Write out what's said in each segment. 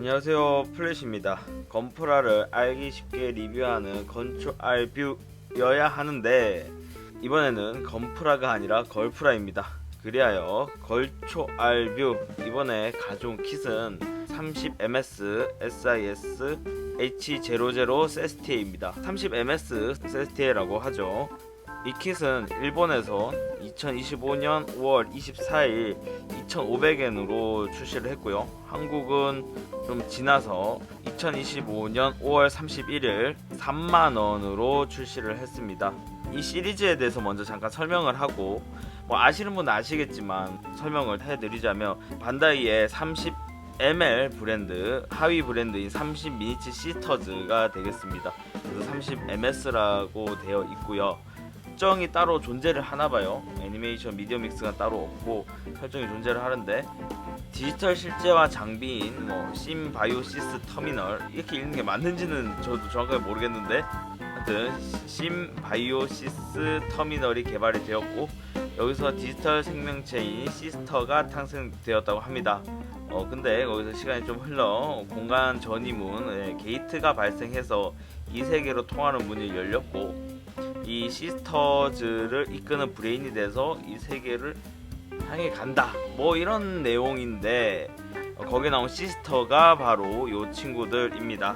안녕하세요, 플래시입니다. 건프라를 알기 쉽게 리뷰하는 건축 알뷰여야 하는데 이번에는 건프라가 아니라 걸프라입니다. 그리하여 걸초 알뷰 이번에 가져온 킷은 30ms SIS H00 세스티에입니다. 30ms 세스티에라고 하죠. 이 킷은 일본에서 2025년 5월 24일 2,500엔으로 출시를 했고요. 한국은 좀 지나서 2025년 5월 31일 3만원으로 출시를 했습니다. 이 시리즈에 대해서 먼저 잠깐 설명을 하고, 아시는 분은 아시겠지만 설명을 해드리자면, 반다이의 30ml 브랜드 하위 브랜드인 30 미니치 시스터즈가 되겠습니다. 그래서 30ms라고 되어 있고요. 설정이 따로 존재를 하나봐요. 애니메이션 미디어 믹스가 따로 없고 설정이 존재를 하는데, 디지털 실제화 장비인 심바이오시스 터미널, 이렇게 읽는 게 맞는지는 저도 정확하게 모르겠는데, 하여튼 심바이오시스 터미널이 개발이 되었고, 여기서 디지털 생명체인 시스터가 탄생되었다고 합니다. 근데 거기서 시간이 좀 흘러 공간 전이문 게이트가 발생해서 이 세계로 통하는 문이 열렸고, 이 시스터즈를 이끄는 브레인이 돼서 이 세계를 향해 간다, 이런 내용인데, 거기에 나온 시스터가 바로 이 친구들입니다.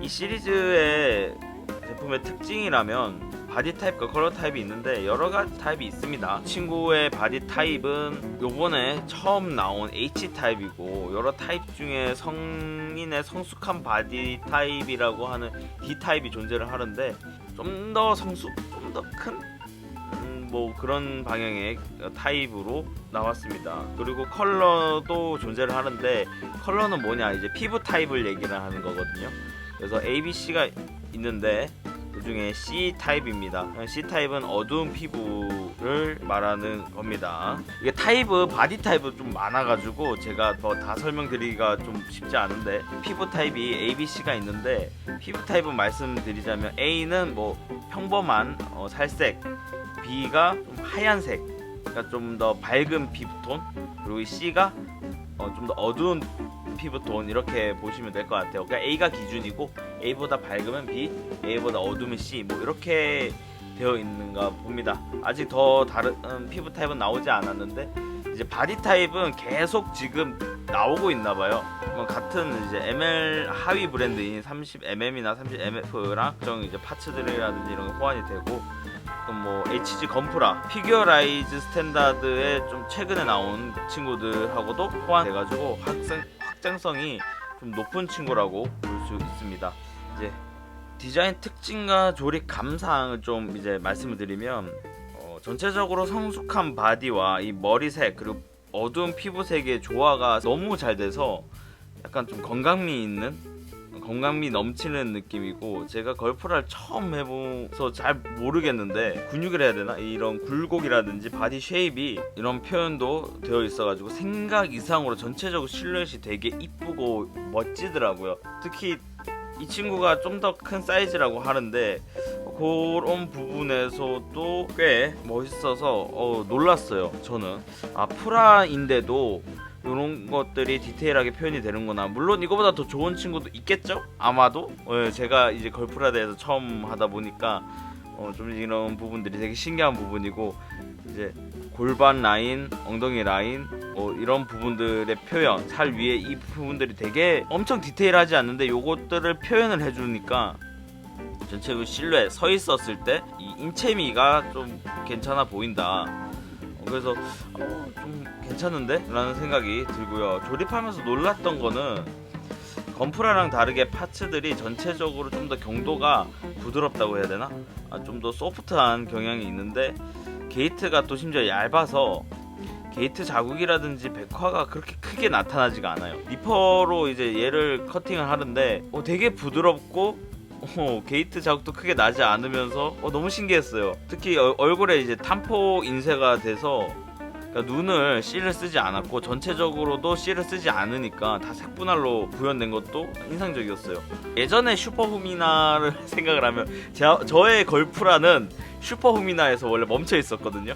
이 시리즈의 제품의 특징이라면 바디 타입과 컬러 타입이 있는데, 여러 가지 타입이 있습니다. 친구의 바디 타입은 요번에 처음 나온 H 타입이고, 여러 타입 중에 성인의 성숙한 바디 타입이라고 하는 D 타입이 존재를 하는데, 좀 더 성숙, 좀 더 큰 그런 방향의 타입으로 나왔습니다. 그리고 컬러도 존재를 하는데, 컬러는 뭐냐, 이제 피부 타입을 얘기를 하는 거거든요. 그래서 A, B, C가 있는데 그 중에 C 타입입니다. C 타입은 어두운 피부를 말하는 겁니다. 이게 바디 타입은 좀 많아가지고 제가 다 설명드리기가 좀 쉽지 않은데, 피부 타입이 A, B, C가 있는데, 피부 타입은 말씀드리자면 A는 평범한 살색, B가 좀 하얀색, 그러니까 좀 더 밝은 피부톤, 그리고 C가 좀 더 어두운 피부톤, 이렇게 보시면 될 것 같아요. 그러니까 A가 기준이고, A보다 밝으면 B, A보다 어두우면 C, 이렇게 되어 있는가 봅니다. 아직 더 다른 피부 타입은 나오지 않았는데, 이제 바디 타입은 계속 지금 나오고 있나봐요. 같은 이제 ML 하위 브랜드인 30mm나 30mf랑 이제 파츠들이라든지 이런 게 호환이 되고, HG 건프라 피규어라이즈 스탠다드에 좀 최근에 나온 친구들하고도 호환돼가지고 확장성이 좀 높은 친구라고 볼 수 있습니다. 이제 디자인 특징과 조립 감상을 좀 이제 말씀을 드리면, 전체적으로 성숙한 바디와 이 머리색 그리고 어두운 피부색의 조화가 너무 잘 돼서 약간 좀 건강미 넘치는 느낌이고, 제가 걸프라를 처음 해봐서 잘 모르겠는데, 근육이라 해야 되나? 이런 굴곡이라든지 바디 쉐입이 이런 표현도 되어 있어가지고 생각 이상으로 전체적으로 실루엣이 되게 이쁘고 멋지더라고요. 특히 이 친구가 좀 더 큰 사이즈라고 하는데, 그런 부분에서도 꽤 멋있어서 놀랐어요. 저는 프라인데도 이런 것들이 디테일하게 표현이 되는구나. 물론 이거보다 더 좋은 친구도 있겠죠? 아마도. 제가 이제 걸프라에 대해서 처음 하다 보니까 좀 이런 부분들이 되게 신기한 부분이고, 이제 골반 라인, 엉덩이 라인, 이런 부분들의 표현, 살 위에 이 부분들이 되게 엄청 디테일하지 않는데 요것들을 표현을 해주니까 전체적으로 실루엣, 서 있었을 때 이 인체미가 좀 괜찮아 보인다. 그래서 좀 괜찮은데? 라는 생각이 들고요. 조립하면서 놀랐던 거는, 건프라랑 다르게 파츠들이 전체적으로 좀 더 경도가 부드럽다고 해야 되나? 좀 더 소프트한 경향이 있는데, 게이트가 또 심지어 얇아서 게이트 자국이라든지 백화가 그렇게 크게 나타나지가 않아요. 리퍼로 이제 얘를 커팅을 하는데 되게 부드럽고, 게이트 자국도 크게 나지 않으면서 너무 신기했어요. 특히 얼굴에 이제 탐포 인쇄가 돼서, 그러니까 눈을 C를 쓰지 않았고 전체적으로도 C를 쓰지 않으니까 다 색분할로 구현된 것도 인상적이었어요. 예전에 슈퍼후미나를 생각을 하면, 저의 걸프라는 슈퍼후미나에서 원래 멈춰 있었거든요.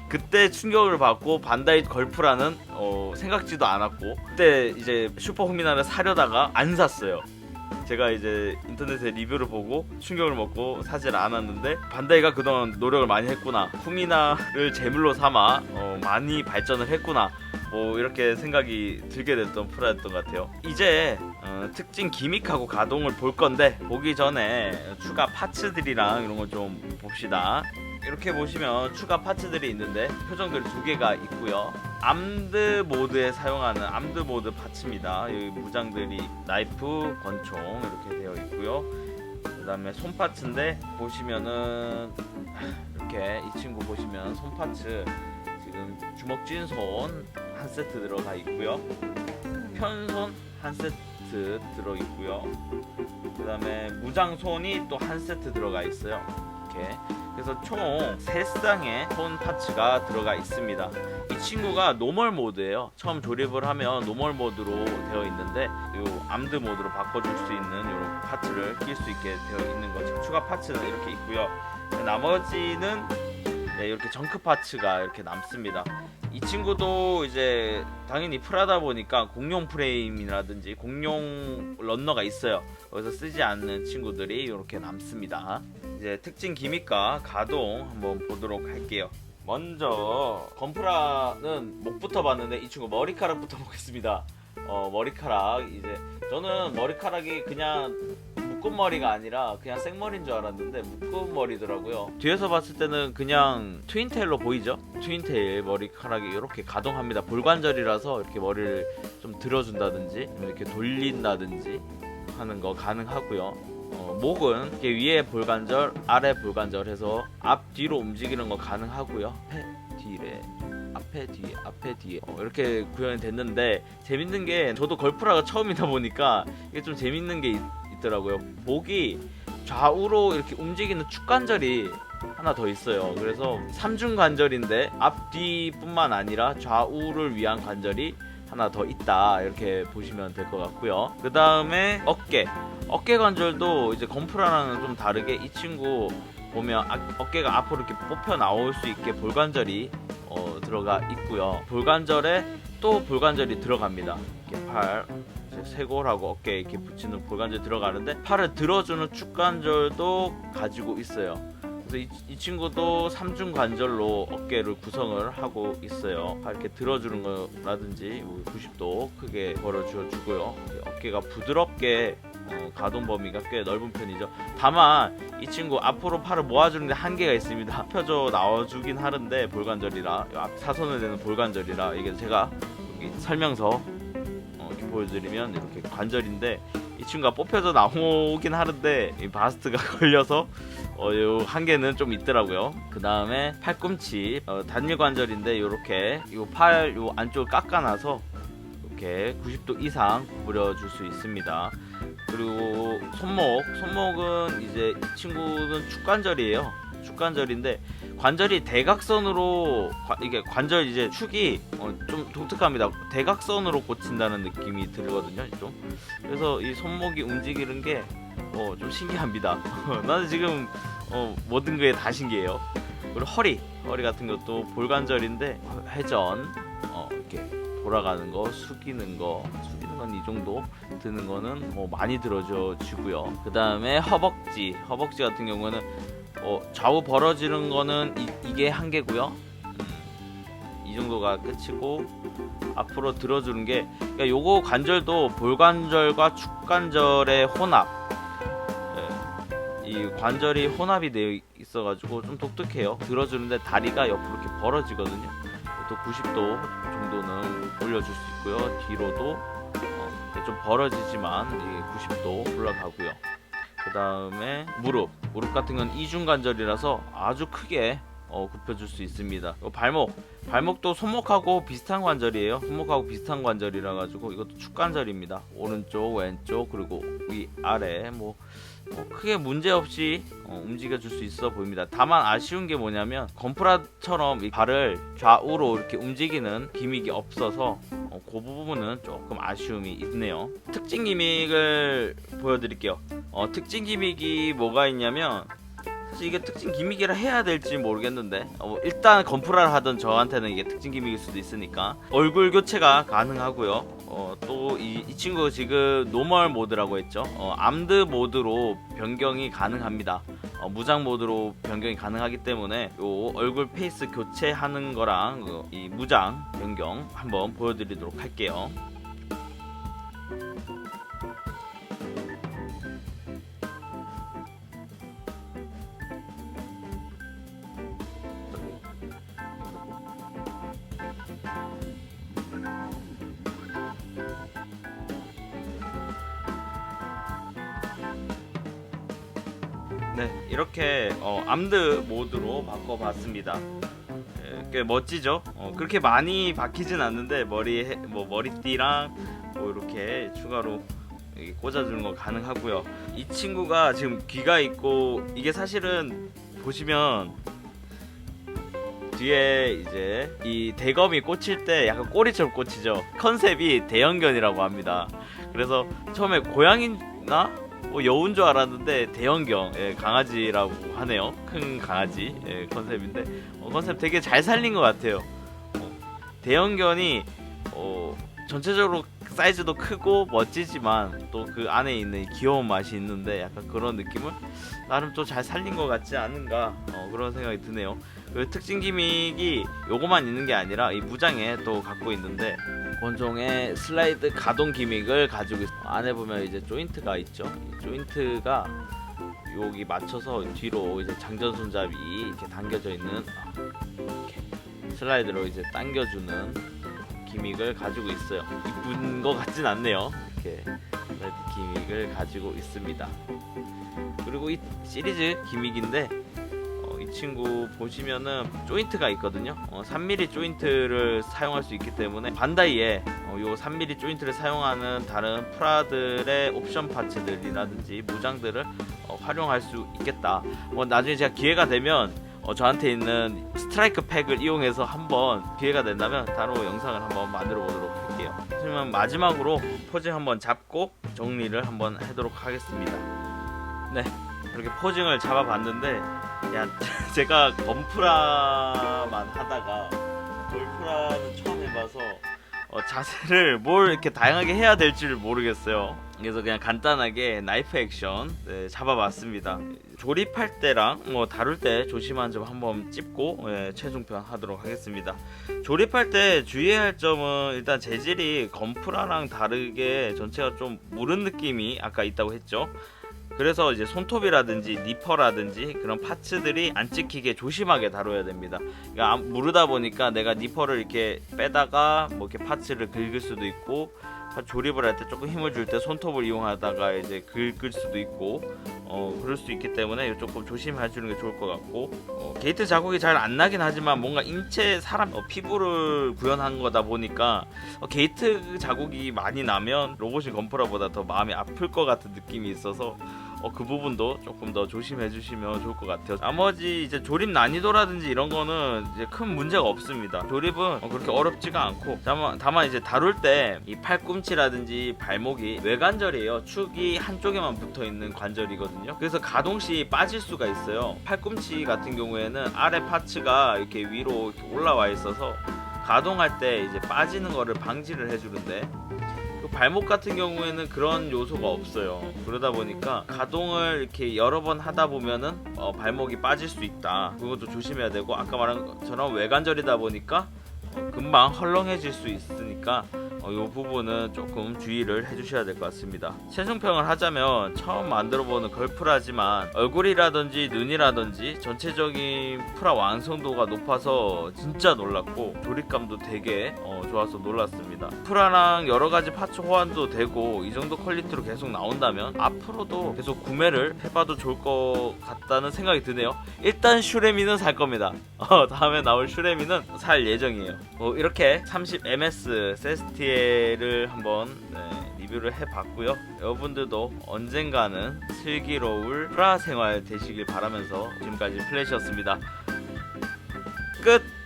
그때 충격을 받고 반다이 걸프라는 생각지도 않았고, 그때 이제 슈퍼 후미나를 사려다가 안 샀어요. 제가 이제 인터넷에 리뷰를 보고 충격을 먹고 사질 않았는데, 반다이가 그동안 노력을 많이 했구나, 후미나를 제물로 삼아 많이 발전을 했구나, 뭐 이렇게 생각이 들게 됐던 프라였던 것 같아요. 이제 특징 기믹하고 가동을 볼 건데, 보기 전에 추가 파츠들이랑 이런 거 좀 봅시다. 이렇게 보시면 추가 파츠들이 있는데 표정들이 두 개가 있고요. 암드 모드에 사용하는 암드 모드 파츠입니다. 여기 무장들이 나이프, 권총 이렇게 되어 있고요. 그 다음에 손 파츠인데 보시면은 이렇게 이 친구 보시면 손 파츠 지금 주먹진 손 한 세트 들어가 있고요. 편손 한 세트 들어 있고요. 그 다음에 무장손이 또 한 세트 들어가 있어요. 이렇게. 그래서 총 3쌍의 손 파츠가 들어가 있습니다. 이 친구가 노멀 모드예요. 처음 조립을 하면 노멀 모드로 되어 있는데, 이 암드 모드로 바꿔줄 수 있는 이런 파츠를 낄 수 있게 되어 있는 거죠. 추가 파츠는 이렇게 있고요. 나머지는 이렇게 정크 파츠가 이렇게 남습니다. 이 친구도 이제 당연히 프라다 보니까 공룡 프레임이라든지 공룡 런너가 있어요. 그래서 쓰지 않는 친구들이 이렇게 남습니다. 이제 특징 기믹과 가동 한번 보도록 할게요. 먼저 건프라는 목부터 봤는데, 이 친구 머리카락부터 보겠습니다. 머리카락, 이제 저는 머리카락이 그냥 묶은 머리가 아니라 그냥 생머리인 줄 알았는데 묶은 머리더라고요. 뒤에서 봤을 때는 그냥 트윈테일로 보이죠? 트윈테일 머리카락이 이렇게 가동합니다. 볼관절이라서 이렇게 머리를 좀 들어준다든지 이렇게 돌린다든지 하는 거 가능하고요. 목은 이렇게 위에 볼관절, 아래 볼관절 해서 앞뒤로 움직이는 거 가능하고요. 앞에 뒤에 이렇게 구현이 됐는데, 재밌는 게 저도 걸프라가 처음이다 보니까 이게 좀 재밌는 게 있더라고요. 목이 좌우로 이렇게 움직이는 축관절이 하나 더 있어요. 그래서 삼중 관절인데 앞뒤뿐만 아니라 좌우를 위한 관절이 하나 더 있다, 이렇게 보시면 될 것 같고요. 그 다음에 어깨 관절도 이제 건프라랑은 좀 다르게 이 친구 보면 어깨가 앞으로 이렇게 뽑혀 나올 수 있게 볼관절이 들어가 있고요. 볼관절에 또 볼관절이 들어갑니다. 이렇게 팔 쇄골하고 어깨에 이렇게 붙이는 볼관절이 들어가는데, 팔을 들어주는 축관절도 가지고 있어요. 그래서 이 친구도 삼중 관절로 어깨를 구성을 하고 있어요. 이렇게 들어주는 거라든지 90도 크게 벌어줘 주고요. 어깨가 부드럽게 가동 범위가 꽤 넓은 편이죠. 다만 이 친구 앞으로 팔을 모아주는데 한계가 있습니다. 펴져 나와주긴 하는데, 볼관절이라 앞 사선을 내는 볼관절이라, 이게 제가 여기 설명서 이렇게 보여드리면 이렇게 관절인데, 이 친구가 뽑혀져 나오긴 하는데 이 바스트가 걸려서 요 한계는 좀 있더라고요. 그 다음에 팔꿈치 단일 관절인데, 이렇게 요 안쪽을 깎아놔서 이렇게 90도 이상 구부려줄 수 있습니다. 그리고 손목은 이제 이 친구는 축관절이에요. 축관절인데 관절이 대각선으로 이게 관절 이제 축이 좀 독특합니다. 대각선으로 꽂힌다는 느낌이 들거든요. 좀. 그래서 이 손목이 움직이는 게 좀 신기합니다. 나는 지금 모든 거에 다 신기해요. 그리고 허리 같은 것도 볼관절인데 회전 이렇게 돌아가는 거, 숙이는 건 이 정도 드는 거는 많이 들어줘 주고요. 그 다음에 허벅지 같은 경우는 좌우 벌어지는 거는 이게 한계고요. 이 정도가 끝이고, 앞으로 들어주는 게, 그러니까 요거 관절도 볼관절과 축관절의 혼합, 이 관절이 혼합이 되어 있어가지고 좀 독특해요. 들어주는데 다리가 옆으로 이렇게 벌어지거든요. 또 90도 정도는 올려줄 수 있고요. 뒤로도 좀 벌어지지만 이게 90도 올라가고요. 그 다음에 무릎 같은 건 이중관절이라서 아주 크게 굽혀줄 수 있습니다. 발목도 손목하고 비슷한 관절이에요. 손목하고 비슷한 관절이라 가지고 이것도 축관절입니다. 오른쪽, 왼쪽, 그리고 위, 아래 크게 문제없이 움직여줄 수 있어 보입니다. 다만 아쉬운 게 뭐냐면, 건프라처럼 이 발을 좌우로 이렇게 움직이는 기믹이 없어서 그 부분은 조금 아쉬움이 있네요. 특징 기믹을 보여드릴게요. 특징 기믹이 뭐가 있냐면, 사실 이게 특징 기믹이라 해야 될지 모르겠는데 일단 건프라를 하던 저한테는 이게 특징 기믹일 수도 있으니까 얼굴 교체가 가능하고요. 또 이 친구 지금 노멀 모드라고 했죠. 암드 모드로 변경이 가능합니다. 무장 모드로 변경이 가능하기 때문에 요 얼굴 페이스 교체하는 거랑 이 무장 변경 한번 보여드리도록 할게요. 네, 이렇게 암드 모드로 바꿔봤습니다. 꽤 멋지죠? 그렇게 많이 바뀌진 않는데 머리띠랑 뭐 이렇게 추가로 꽂아주는 거 가능하고요. 이 친구가 지금 귀가 있고 이게 사실은 보시면 뒤에 이제 이 대검이 꽂힐 때 약간 꼬리처럼 꽂히죠. 컨셉이 대형견이라고 합니다. 그래서 처음에 고양이나 여운 줄 알았는데 대형견 강아지라고 하네요. 큰 강아지 컨셉인데 컨셉 되게 잘 살린 것 같아요. 대형견이 전체적으로 사이즈도 크고 멋지지만 또 그 안에 있는 귀여운 맛이 있는데 약간 그런 느낌을 나름 또 잘 살린 것 같지 않은가 그런 생각이 드네요. 그 특징 기믹이 요거만 있는 게 아니라 이 무장에 또 갖고 있는데 권총의 슬라이드 가동 기믹을 가지고 있어요. 안에 보면 이제 조인트가 있죠. 이 조인트가 여기 맞춰서 뒤로 이제 장전 손잡이 이렇게 당겨져 있는 이렇게 슬라이드로 이제 당겨주는 기믹을 가지고 있어요. 이쁜 것 같진 않네요. 이렇게 슬라이드 기믹을 가지고 있습니다. 그리고 이 시리즈 기믹인데 이 친구 보시면은 조인트가 있거든요. 3mm 조인트를 사용할 수 있기 때문에 반다이에 요 3mm 조인트를 사용하는 다른 프라들의 옵션 파츠들이라든지 무장들을 활용할 수 있겠다. 나중에 제가 기회가 되면 저한테 있는 스트라이크 팩을 이용해서 한번 기회가 된다면 따로 영상을 한번 만들어 보도록 할게요. 그러면 마지막으로 포징 한번 잡고 정리를 한번 하도록 하겠습니다. 네, 이렇게 포징을 잡아봤는데 제가 건프라만 하다가 골프라는 처음 해봐서 자세를 뭘 이렇게 다양하게 해야 될지를 모르겠어요. 그래서 그냥 간단하게 나이프 액션 잡아봤습니다. 조립할 때랑 다룰 때 조심한 점 한번 찝고 최종편 하도록 하겠습니다. 조립할 때 주의해야 할 점은 일단 재질이 건프라랑 다르게 전체가 좀 무른 느낌이 아까 있다고 했죠. 그래서 이제 손톱이라든지 니퍼라든지 그런 파츠들이 안 찍히게 조심하게 다뤄야 됩니다. 그러니까 무르다 보니까 내가 니퍼를 이렇게 빼다가 이렇게 파츠를 긁을 수도 있고, 조립을 할 때 조금 힘을 줄 때 손톱을 이용하다가 이제 긁을 수도 있고 그럴 수 있기 때문에 조금 조심해 주는 게 좋을 것 같고, 게이트 자국이 잘 안 나긴 하지만 뭔가 인체 사람 피부를 구현한 거다 보니까 게이트 자국이 많이 나면 로봇이 건프라보다 더 마음이 아플 것 같은 느낌이 있어서 그 부분도 조금 더 조심해 주시면 좋을 것 같아요. 나머지 이제 조립 난이도라든지 이런 거는 이제 큰 문제가 없습니다. 조립은 그렇게 어렵지가 않고, 다만 이제 다룰 때 이 팔꿈치라든지 발목이 외관절이에요. 축이 한쪽에만 붙어 있는 관절이거든요. 그래서 가동 시 빠질 수가 있어요. 팔꿈치 같은 경우에는 아래 파츠가 이렇게 위로 이렇게 올라와 있어서 가동할 때 이제 빠지는 거를 방지를 해주는데, 발목 같은 경우에는 그런 요소가 없어요. 그러다 보니까 가동을 이렇게 여러 번 하다 보면은 발목이 빠질 수 있다. 그것도 조심해야 되고, 아까 말한 것처럼 외관절이다 보니까 금방 헐렁해질 수 있으니까 이 부분은 조금 주의를 해주셔야 될 것 같습니다. 최종평을 하자면 처음 만들어보는 걸프라지만 얼굴이라든지 눈이라든지 전체적인 프라 완성도가 높아서 진짜 놀랐고, 조립감도 되게 좋아서 놀랐습니다. 프라랑 여러가지 파츠 호환도 되고 이 정도 퀄리티로 계속 나온다면 앞으로도 계속 구매를 해봐도 좋을 것 같다는 생각이 드네요. 일단 슈레미는 살 겁니다. 다음에 나올 슈레미는 살 예정이에요. 이렇게 30ms 세스티에를 한번 리뷰를 해봤고요. 여러분들도 언젠가는 슬기로울 프라 생활 되시길 바라면서 지금까지 플래시였습니다. 끝!